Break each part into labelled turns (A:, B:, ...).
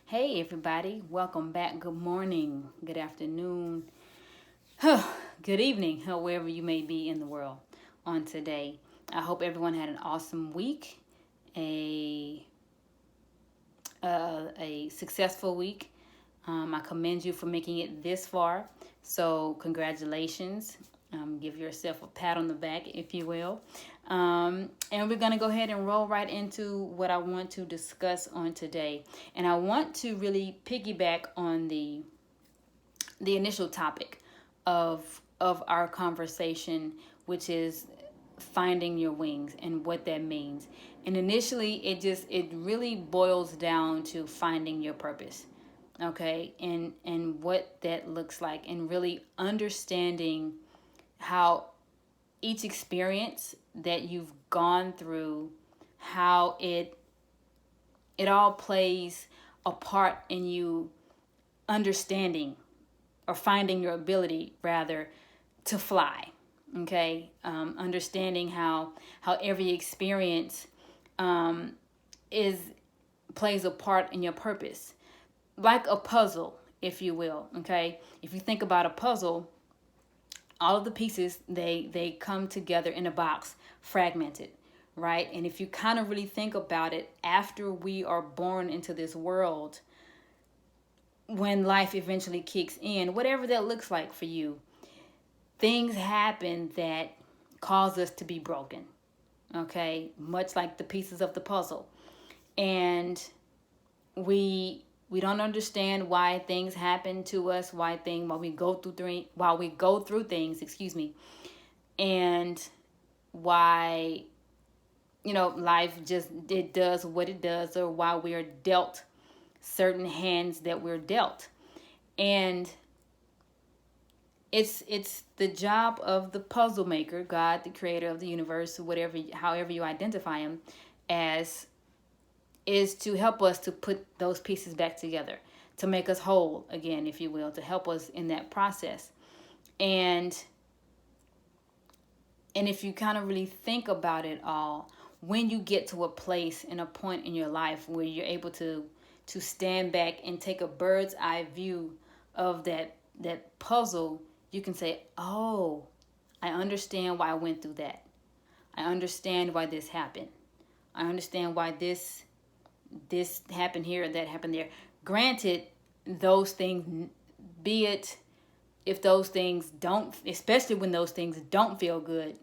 A: Hey, everybody, welcome back. Good morning, good afternoon, good evening, wherever you may be in the world on today. I hope everyone had an awesome week, a, a successful week. I commend you for making it this far. So, congratulations. Give yourself a pat on the back, if you will. And we're going to go ahead and roll right into what I want to discuss on today. And I want to really piggyback on the initial topic of our conversation, which is finding your wings and what that means. And initially, it really boils down to finding your purpose, okay, and what that looks like, and really understanding how each experience that you've gone through, how it all plays a part in you understanding or finding your ability rather to fly. Okay, understanding how every experience is plays a part in your purpose, like a puzzle, if you will. Okay, if you think about a puzzle, all of the pieces they come together in a box, fragmented, right? And if you kind of really think about it, after we are born into this world, when life eventually kicks in, whatever that looks like for you, things happen that cause us to be broken, okay? Much like the pieces of the puzzle. And we don't understand why things happen to us, while we go through things, excuse me, and why life just it does what it does, or why we are dealt certain hands that we're dealt. And it's the job of the puzzle maker, God, the creator of the universe, whatever, however you identify him as, is to help us to put those pieces back together, to make us whole again, if you will, to help us in that process. And if you kind of really think about it all, when you get to a place and a point in your life where you're able to stand back and take a bird's eye view of that puzzle, you can say, "Oh, I understand why I went through that. I understand why this happened. I understand why this happened here, that happened there." Granted, those things, be it if those things don't, especially when those things don't feel good,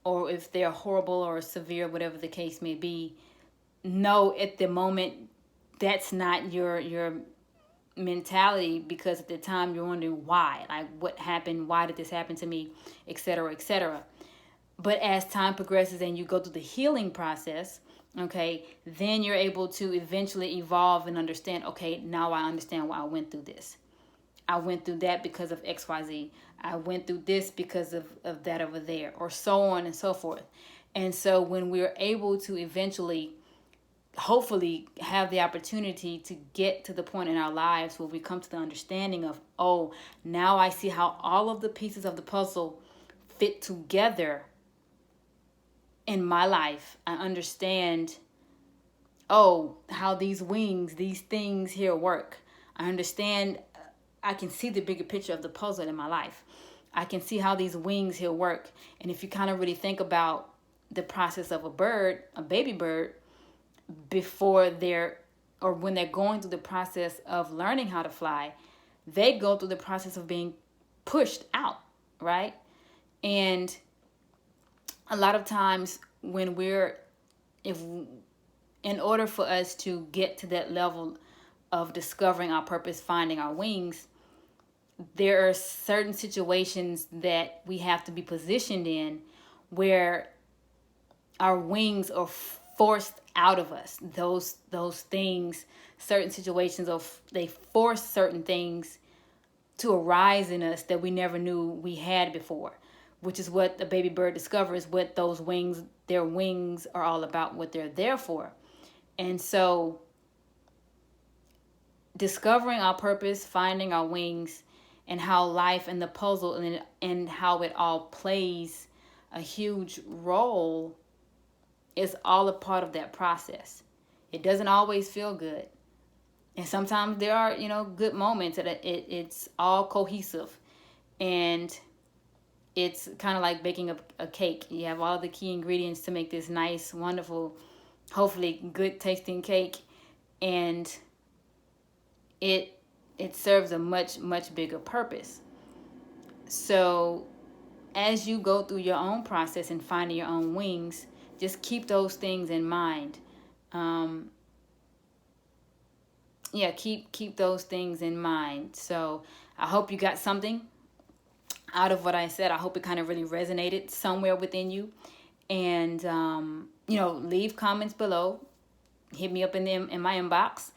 A: or if they're horrible or severe, whatever the case may be, no, at the moment, that's not your mentality, because at the time you're wondering why, like what happened, why did this happen to me, etc., etc. But as time progresses and you go through the healing process, okay, then you're able to eventually evolve and understand, okay, now I understand why I went through this. I went through that because of XYZ. I went through this because of that over there, or so on and so forth. And so when we're able to eventually, hopefully, have the opportunity to get to the point in our lives where we come to the understanding of, oh, now I see how all of the pieces of the puzzle fit together in my life. I understand, oh, how these wings, these things here work. I understand, I can see the bigger picture of the puzzle in my life. I can see how these wings here work. And if you kind of really think about the process of a bird, a baby bird, before they're, or when they're going through the process of learning how to fly, they go through the process of being pushed out, right? And a lot of times when if in order for us to get to that level of discovering our purpose, finding our wings, there are certain situations that we have to be positioned in where our wings are forced out of us. Those things, certain situations of they force certain things to arise in us that we never knew we had before, which is what the baby bird discovers, what those wings, their wings are all about, what they're there for. And so discovering our purpose, finding our wings, and how life and the puzzle and how it all plays a huge role is all a part of that process. It doesn't always feel good. And sometimes there are, good moments that it's all cohesive. And it's kind of like baking a cake. You have all the key ingredients to make this nice, wonderful, hopefully good tasting cake. And it serves a much, much bigger purpose. So as you go through your own process and finding your own wings, just keep those things in mind. Um, yeah, keep those things in mind. So I hope you got something out of what I said. I hope it kind of really resonated somewhere within you. And leave comments below. Hit me up in my inbox.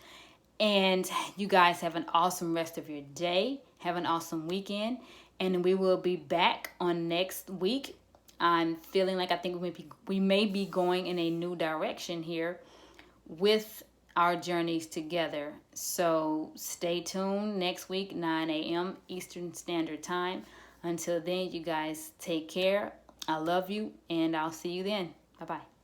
A: And you guys have an awesome rest of your day. Have an awesome weekend. And we will be back on next week. I'm feeling like I think we may be going in a new direction here with our journeys together. So stay tuned next week, 9 a.m. Eastern Standard Time. Until then, you guys take care. I love you, and I'll see you then. Bye-bye.